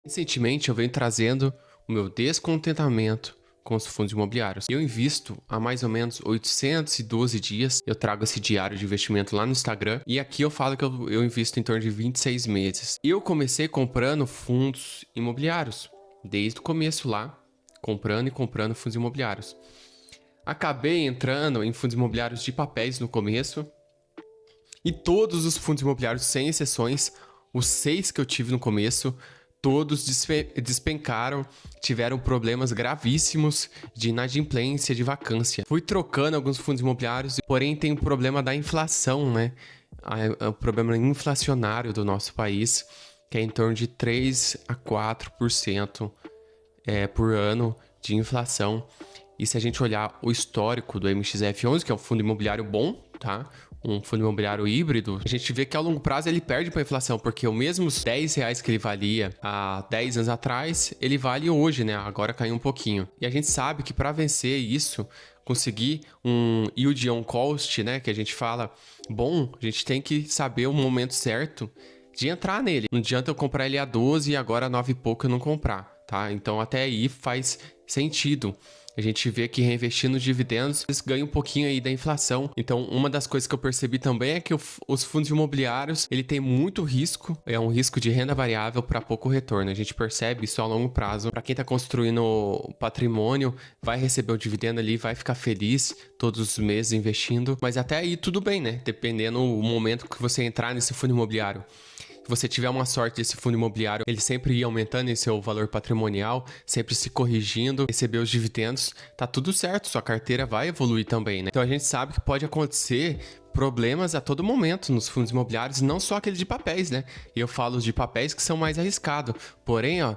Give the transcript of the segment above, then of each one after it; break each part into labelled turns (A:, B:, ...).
A: Recentemente eu venho trazendo o meu descontentamento com os fundos imobiliários. Eu invisto há mais ou menos 812 dias. Eu trago esse diário de investimento lá no Instagram. E aqui eu falo que eu invisto em torno de 26 meses. Eu comecei comprando fundos imobiliários. Desde o começo lá, comprando e comprando fundos imobiliários. Acabei entrando em fundos imobiliários de papéis no começo. E todos os fundos imobiliários, sem exceções, os 6 que eu tive no começo, todos despencaram, tiveram problemas gravíssimos de inadimplência, de vacância. Fui trocando alguns fundos imobiliários, porém tem o problema da inflação, né? O problema inflacionário do nosso país, que é em torno de 3 a 4% por ano de inflação. E se a gente olhar o histórico do MXF11, que é um fundo imobiliário bom, tá? Um fundo imobiliário híbrido, a gente vê que ao longo prazo ele perde para a inflação, porque o mesmo R$ 10 que ele valia há 10 anos atrás, ele vale hoje, né? Agora caiu um pouquinho. E a gente sabe que para vencer isso, conseguir um yield on cost, né, que a gente fala, bom, a gente tem que saber o momento certo de entrar nele. Não adianta eu comprar ele a 12 e agora a 9 e pouco eu não comprar, tá? Então até aí faz sentido. A gente vê que reinvestindo nos dividendos, eles ganham um pouquinho aí da inflação. Então, uma das coisas que eu percebi também é que os fundos imobiliários, ele tem muito risco, é um risco de renda variável para pouco retorno. A gente percebe isso a longo prazo. Para quem está construindo patrimônio, vai receber o dividendo ali, vai ficar feliz todos os meses investindo. Mas até aí tudo bem, né? Dependendo do momento que você entrar nesse fundo imobiliário. Se você tiver uma sorte desse fundo imobiliário, ele sempre ir aumentando em seu valor patrimonial, sempre se corrigindo, receber os dividendos, tá tudo certo, sua carteira vai evoluir também, né? Então a gente sabe que pode acontecer problemas a todo momento nos fundos imobiliários, não só aqueles de papéis, né? E eu falo de papéis que são mais arriscados. Porém, ó,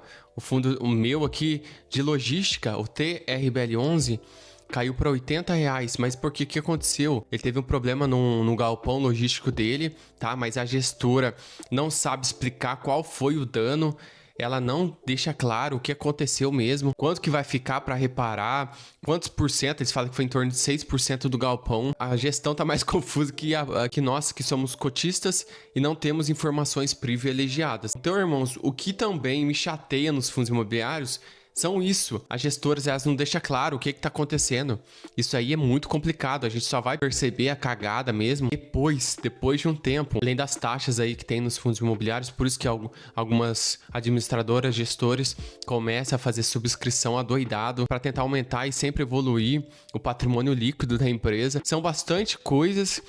A: o meu aqui de logística, o TRBL11, caiu para R$ 80, mas por que aconteceu? Ele teve um problema no galpão logístico dele, tá? Mas a gestora não sabe explicar qual foi o dano, ela não deixa claro o que aconteceu mesmo, quanto que vai ficar para reparar, quantos por cento, eles falam que foi em torno de 6% do galpão. A gestão tá mais confusa que nós, que somos cotistas e não temos informações privilegiadas. Então, irmãos, o que também me chateia nos fundos imobiliários são isso. As gestoras, elas não deixam claro o que está acontecendo. Isso aí é muito complicado. A gente só vai perceber a cagada mesmo depois de um tempo. Além das taxas aí que tem nos fundos imobiliários, por isso que algumas administradoras, gestores começam a fazer subscrição adoidado para tentar aumentar e sempre evoluir o patrimônio líquido da empresa. São bastante coisas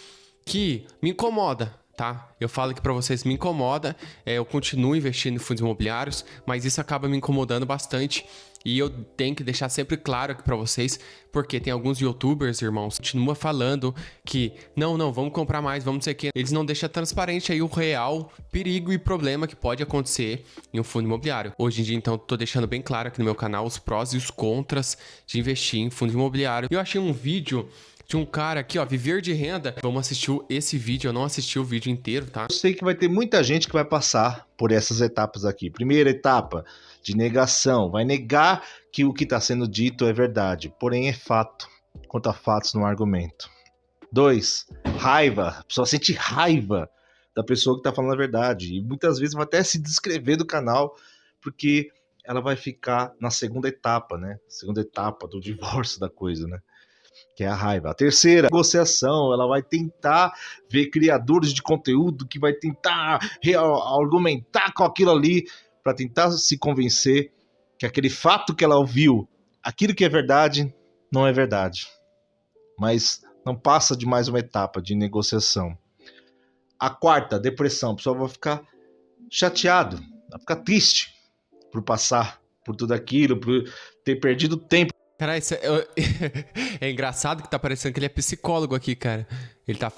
A: que me incomoda, tá? Eu falo que para vocês me incomoda, eu continuo investindo em fundos imobiliários, mas isso acaba me incomodando bastante e eu tenho que deixar sempre claro aqui para vocês, porque tem alguns youtubers, irmãos, que continuam falando que não, vamos comprar mais, vamos não sei o que. Eles não deixam transparente aí o real perigo e problema que pode acontecer em um fundo imobiliário. Hoje em dia, então, tô deixando bem claro aqui no meu canal os prós e os contras de investir em fundo imobiliário. Eu achei um vídeo de um cara aqui, ó, viver de renda. Vamos assistir esse vídeo, eu não assisti o vídeo inteiro, tá?
B: Eu sei que vai ter muita gente que vai passar por essas etapas aqui. Primeira etapa, de negação. Vai negar que o que está sendo dito é verdade, porém é fato. Contra fatos no argumento. 2, raiva. A pessoa sente raiva da pessoa que está falando a verdade. E muitas vezes vai até se descrever do canal, porque ela vai ficar na segunda etapa, né? Segunda etapa do divórcio da coisa, né? Que é a raiva. A terceira, negociação, ela vai tentar ver criadores de conteúdo que vai tentar argumentar com aquilo ali para tentar se convencer que aquele fato que ela ouviu, aquilo que é verdade, não é verdade. Mas não passa de mais uma etapa de negociação. A quarta, depressão. A pessoa vai ficar chateado, vai ficar triste por passar por tudo aquilo, por ter perdido tempo.
A: Cara, é engraçado que tá parecendo que ele é psicólogo aqui, cara. Ele tá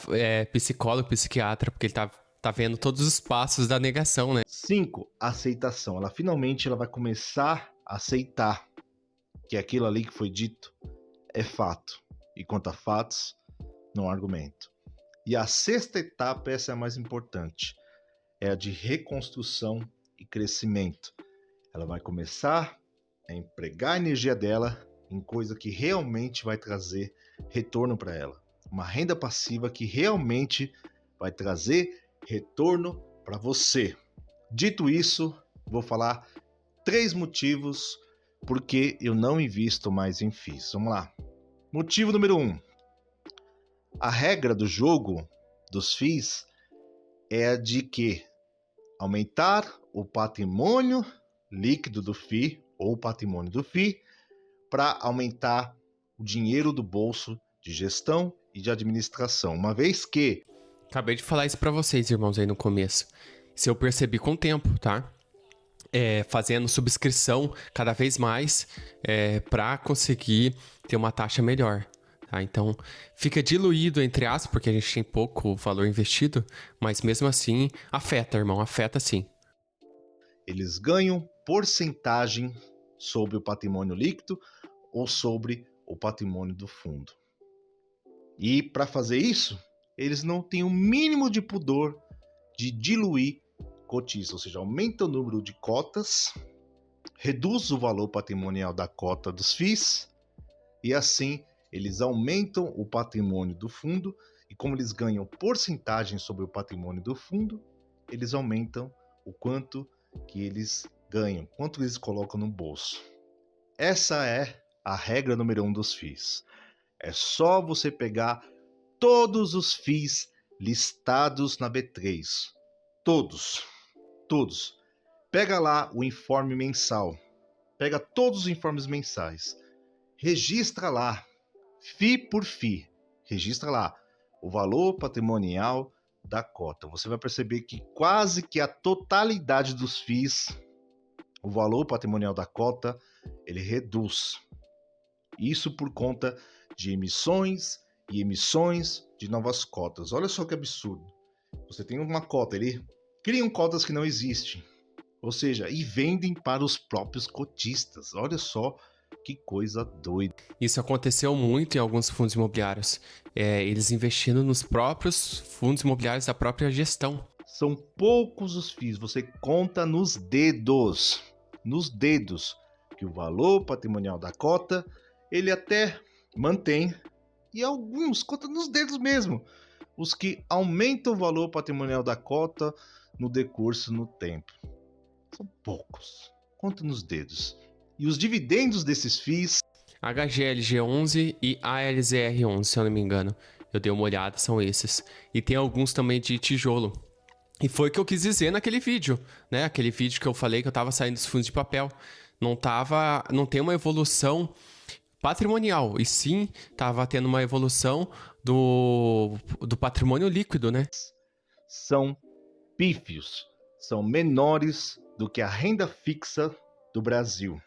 A: psicólogo, psiquiatra, porque ele tá vendo todos os passos da negação, né?
B: 5, aceitação. Ela finalmente vai começar a aceitar que aquilo ali que foi dito é fato. E quanto a fatos, não há argumento. E a sexta etapa, essa é a mais importante, é a de reconstrução e crescimento. Ela vai começar a empregar a energia dela em coisa que realmente vai trazer retorno para ela. Uma renda passiva que realmente vai trazer retorno para você. Dito isso, vou falar 3 motivos porque eu não invisto mais em FIIs. Vamos lá. Motivo número 1. A regra do jogo dos FIIs é a de que aumentar o patrimônio líquido do FII ou patrimônio do FII para aumentar o dinheiro do bolso de gestão e de administração. Uma vez que...
A: Acabei de falar isso para vocês, irmãos, aí no começo. Isso eu percebi com o tempo, tá? Fazendo subscrição cada vez mais para conseguir ter uma taxa melhor. Tá? Então, fica diluído, entre aspas, porque a gente tem pouco valor investido, mas mesmo assim, afeta, irmão, afeta sim.
B: Eles ganham porcentagem sobre o patrimônio líquido ou sobre o patrimônio do fundo. E para fazer isso, eles não têm o mínimo de pudor de diluir cotistas, ou seja, aumenta o número de cotas, reduz o valor patrimonial da cota dos FIIs e assim eles aumentam o patrimônio do fundo e como eles ganham porcentagem sobre o patrimônio do fundo, eles aumentam o quanto que eles ganham, quanto eles colocam no bolso. Essa é a regra número 1 dos FIIs. É só você pegar todos os FIIs listados na B3. Todos. Pega lá o informe mensal. Pega todos os informes mensais. Registra lá, FII por FII. Registra lá o valor patrimonial da cota. Você vai perceber que quase que a totalidade dos FIIs, o valor patrimonial da cota, ele reduz. Isso por conta de emissões e emissões de novas cotas. Olha só que absurdo. Você tem uma cota, ele criam cotas que não existem. Ou seja, e vendem para os próprios cotistas. Olha só que coisa doida.
A: Isso aconteceu muito em alguns fundos imobiliários. Eles investindo nos próprios fundos imobiliários da própria gestão.
B: São poucos os FIIs, você conta nos dedos. Nos dedos. Que o valor patrimonial da cota, ele até mantém. E alguns conta nos dedos mesmo. Os que aumentam o valor patrimonial da cota no decurso no tempo. São poucos. Conta nos dedos. E os dividendos desses FIIs...
A: HGLG11 e ALZR11, se eu não me engano. Eu dei uma olhada, são esses. E tem alguns também de tijolo. E foi o que eu quis dizer naquele vídeo, né? Aquele vídeo que eu falei que eu tava saindo dos fundos de papel. Não tem uma evolução patrimonial, e sim tava tendo uma evolução do patrimônio líquido, né?
B: São pífios, são menores do que a renda fixa do Brasil.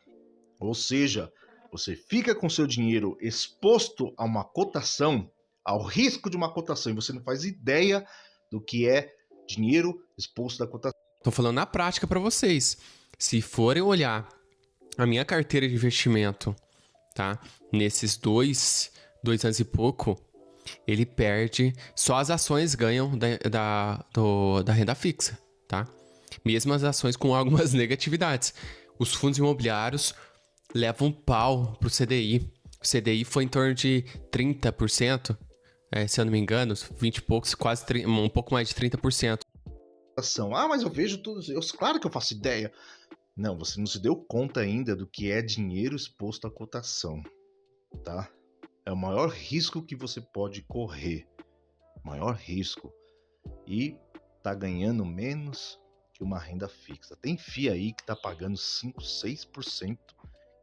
B: Ou seja, você fica com seu dinheiro exposto a uma cotação, ao risco de uma cotação, e você não faz ideia do que é dinheiro exposto à cotação.
A: Tô falando na prática para vocês. Se forem olhar a minha carteira de investimento, tá? Nesses dois anos e pouco, ele perde, só as ações ganham da renda fixa, tá? Mesmo as ações com algumas negatividades. Os fundos imobiliários levam um pau pro CDI. O CDI foi em torno de 30%, se eu não me engano, 20 e poucos, quase um pouco mais de 30%.
B: Ah, mas eu vejo tudo, claro que eu faço ideia. Não, você não se deu conta ainda do que é dinheiro exposto à cotação, tá? É o maior risco que você pode correr. Maior risco. E tá ganhando menos que uma renda fixa. Tem FII aí que tá pagando 5, 6%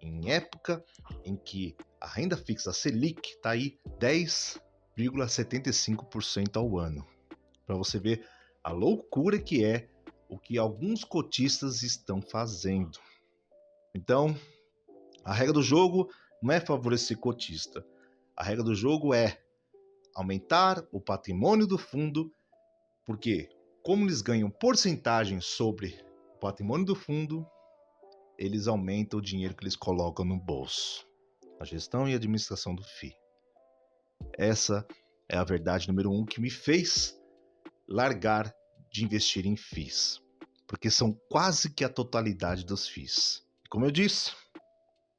B: em época em que a renda fixa, a Selic, tá aí 10,75% ao ano. Para você ver a loucura que é o que alguns cotistas estão fazendo. Então, a regra do jogo não é favorecer cotista. A regra do jogo é aumentar o patrimônio do fundo, porque como eles ganham porcentagem sobre o patrimônio do fundo, eles aumentam o dinheiro que eles colocam no bolso. A gestão e a administração do FII. Essa é a verdade número 1 que me fez largar de investir em FIIs, porque são quase que a totalidade dos FIIs. Como eu disse,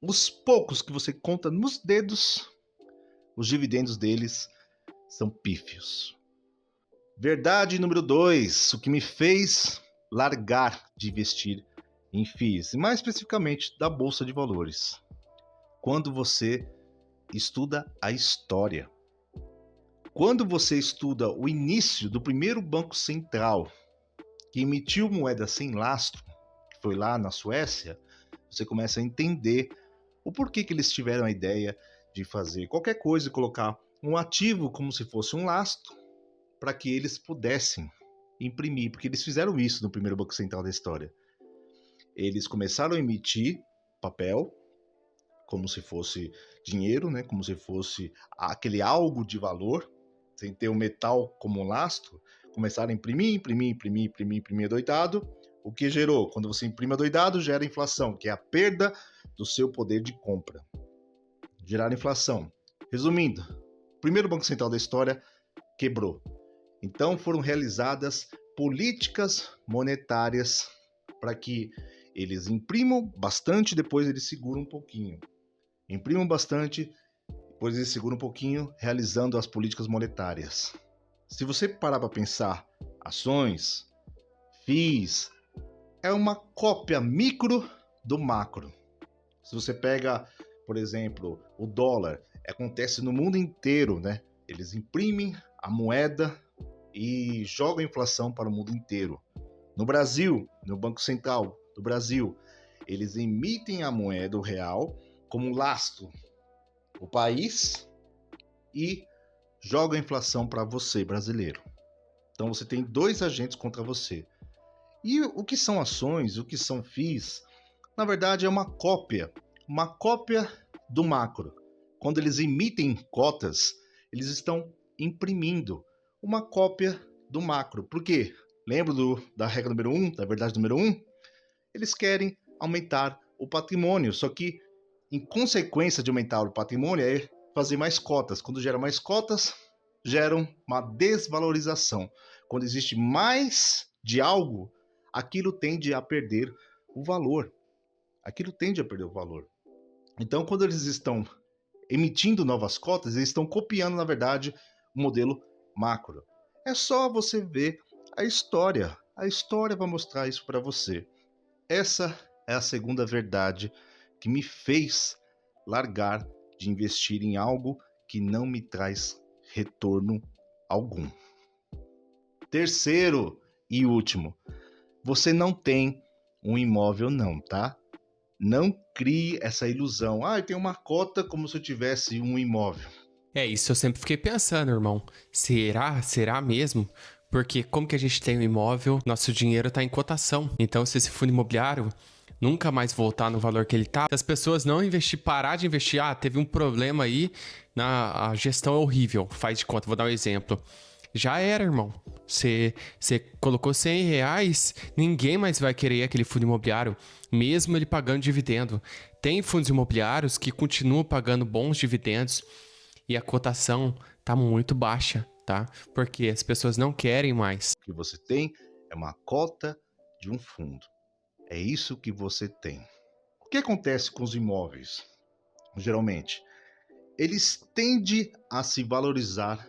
B: os poucos que você conta nos dedos, os dividendos deles são pífios. Verdade número 2, o que me fez largar de investir em FIIs, mais especificamente da Bolsa de Valores, quando você estuda a história. Quando você estuda o início do primeiro banco central que emitiu moeda sem lastro, que foi lá na Suécia, você começa a entender o porquê que eles tiveram a ideia de fazer qualquer coisa e colocar um ativo como se fosse um lastro para que eles pudessem imprimir, porque eles fizeram isso no primeiro banco central da história. Eles começaram a emitir papel como se fosse dinheiro, né? Como se fosse aquele algo de valor, sem ter o metal como lastro. Começaram a imprimir adoidado. O que gerou? Quando você imprime adoidado, gera inflação, que é a perda do seu poder de compra. Gerar inflação. Resumindo, o primeiro banco central da história quebrou. Então foram realizadas políticas monetárias para que eles imprimam bastante, depois eles seguram um pouquinho. Imprimam bastante, depois eles seguram um pouquinho, realizando as políticas monetárias. Se você parar para pensar, ações, FIIs, é uma cópia micro do macro. Se você pega, por exemplo, o dólar, acontece no mundo inteiro, né? Eles imprimem a moeda e jogam a inflação para o mundo inteiro. No Brasil, no Banco Central do Brasil, eles emitem a moeda, o real, como lastro o país e jogam a inflação para você, brasileiro. Então você tem dois agentes contra você. E o que são ações, o que são FIIs, na verdade é uma cópia do macro. Quando eles emitem cotas, eles estão imprimindo uma cópia do macro. Por quê? Lembra da regra número 1, da verdade número 1? Eles querem aumentar o patrimônio, só que em consequência de aumentar o patrimônio é fazer mais cotas. Quando gera mais cotas, geram uma desvalorização. Quando existe mais de algo, aquilo tende a perder o valor. Então, quando eles estão emitindo novas cotas, eles estão copiando, na verdade, o modelo macro. É só você ver a história. A história vai mostrar isso para você. Essa é a segunda verdade que me fez largar de investir em algo que não me traz retorno algum. Terceiro e último, você não tem um imóvel não, tá? Não crie essa ilusão. Eu tenho uma cota como se eu tivesse um imóvel.
A: É isso, eu sempre fiquei pensando, irmão. Será mesmo? Porque como que a gente tem um imóvel, nosso dinheiro tá em cotação. Então, se esse fundo imobiliário nunca mais voltar no valor que ele tá, se as pessoas não parar de investir, teve um problema aí, a gestão é horrível, faz de conta, vou dar um exemplo. Já era, irmão. Você colocou R$100, ninguém mais vai querer aquele fundo imobiliário, mesmo ele pagando dividendo. Tem fundos imobiliários que continuam pagando bons dividendos e a cotação tá muito baixa, tá? Porque as pessoas não querem mais.
B: O que você tem é uma cota de um fundo. É isso que você tem. O que acontece com os imóveis? Geralmente, eles tendem a se valorizar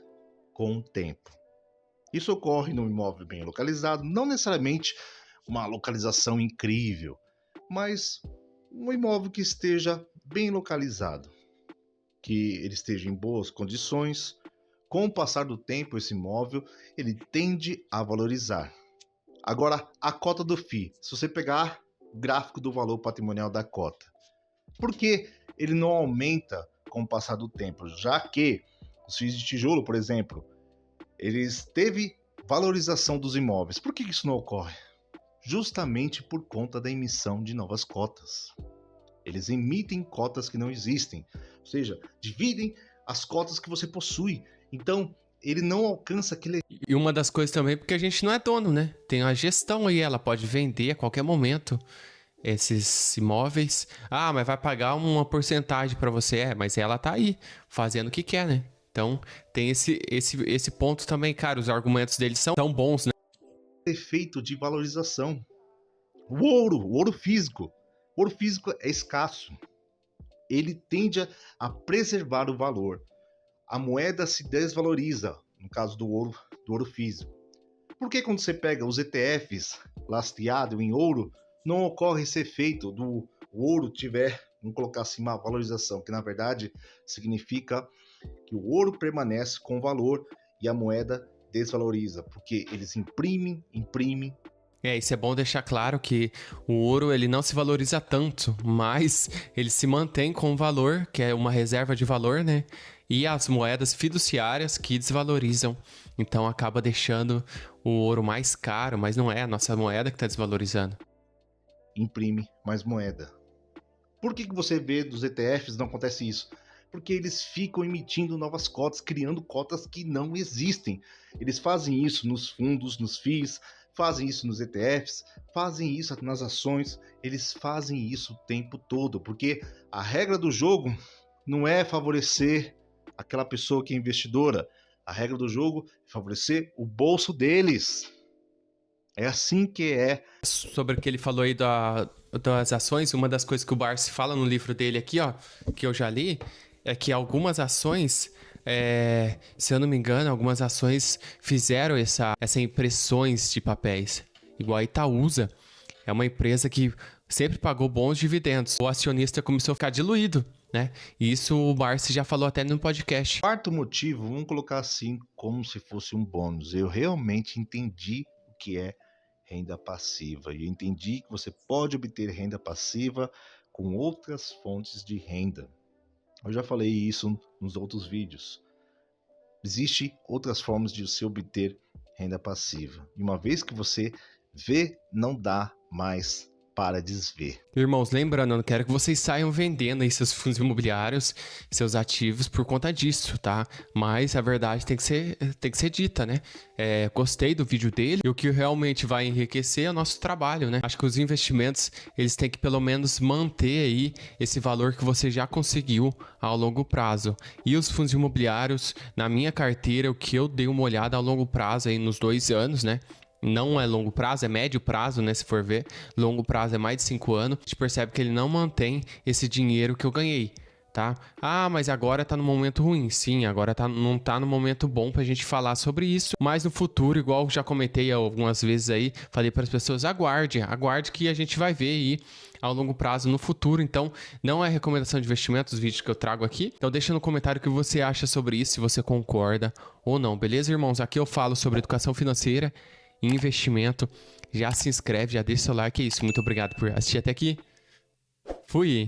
B: com o tempo. Isso ocorre num imóvel bem localizado, não necessariamente uma localização incrível, mas um imóvel que esteja bem localizado, que ele esteja em boas condições. Com o passar do tempo, esse imóvel ele tende a valorizar. Agora, a cota do FII, se você pegar o gráfico do valor patrimonial da cota, por que ele não aumenta com o passar do tempo? Já que os FIIs de tijolo, por exemplo, eles teve valorização dos imóveis. Por que isso não ocorre? Justamente por conta da emissão de novas cotas. Eles emitem cotas que não existem, ou seja, dividem as cotas que você possui. Então, ele não alcança aquele...
A: E uma das coisas também, porque a gente não é dono, né? Tem a gestão aí, ela pode vender a qualquer momento esses imóveis. Mas vai pagar uma porcentagem para você. Mas ela tá aí, fazendo o que quer, né? Então, tem esse ponto também, cara. Os argumentos deles são tão bons, né?
B: Efeito de valorização. O ouro físico. O ouro físico é escasso. Ele tende a preservar o valor. A moeda se desvaloriza, no caso do ouro físico. Por que quando você pega os ETFs lastreados em ouro, não ocorre esse efeito do ouro tiver, vamos colocar assim, uma valorização, que na verdade significa que o ouro permanece com valor e a moeda desvaloriza, porque eles imprimem.
A: Isso é bom deixar claro que o ouro ele não se valoriza tanto, mas ele se mantém com valor, que é uma reserva de valor, né? E as moedas fiduciárias que desvalorizam. Então acaba deixando o ouro mais caro, mas não é a nossa moeda que está desvalorizando.
B: Imprime mais moeda. Por que você vê dos ETFs não acontece isso? Porque eles ficam emitindo novas cotas, criando cotas que não existem. Eles fazem isso nos fundos, nos FIIs, fazem isso nos ETFs, fazem isso nas ações, eles fazem isso o tempo todo, porque a regra do jogo não é favorecer aquela pessoa que é investidora, a regra do jogo é favorecer o bolso deles. É assim que é.
A: Sobre o que ele falou aí das ações, uma das coisas que o Barsi fala no livro dele aqui, ó, que eu já li, é que algumas ações, se eu não me engano, algumas ações fizeram essa impressões de papéis. Igual a Itaúsa, é uma empresa que sempre pagou bons dividendos. O acionista começou a ficar diluído, né? E isso o Barsi já falou até no podcast.
B: Quarto motivo, vamos colocar assim, como se fosse um bônus. Eu realmente entendi o que é renda passiva. E eu entendi que você pode obter renda passiva com outras fontes de renda. Eu já falei isso nos outros vídeos. Existem outras formas de você obter renda passiva. E uma vez que você vê, não dá mais para desver.
A: Irmãos, lembrando, eu não quero que vocês saiam vendendo aí seus fundos imobiliários, seus ativos por conta disso, tá? Mas a verdade tem que ser dita, né? Gostei do vídeo dele e o que realmente vai enriquecer é o nosso trabalho, né? Acho que os investimentos, eles têm que pelo menos manter aí esse valor que você já conseguiu ao longo prazo. E os fundos imobiliários, na minha carteira, o que eu dei uma olhada ao longo prazo aí nos 2 anos, né? Não é longo prazo, é médio prazo, né? Se for ver, longo prazo é mais de 5 anos. A gente percebe que ele não mantém esse dinheiro que eu ganhei, tá? Ah, mas agora tá no momento ruim. Sim, agora não tá no momento bom pra gente falar sobre isso. Mas no futuro, igual já comentei algumas vezes aí, falei para as pessoas, aguarde que a gente vai ver aí ao longo prazo no futuro. Então, não é recomendação de investimento os vídeos que eu trago aqui. Então, deixa no comentário o que você acha sobre isso, se você concorda ou não. Beleza, irmãos? Aqui eu falo sobre educação financeira, investimento. Já se inscreve, já deixa seu like, é isso. Muito obrigado por assistir até aqui. Fui!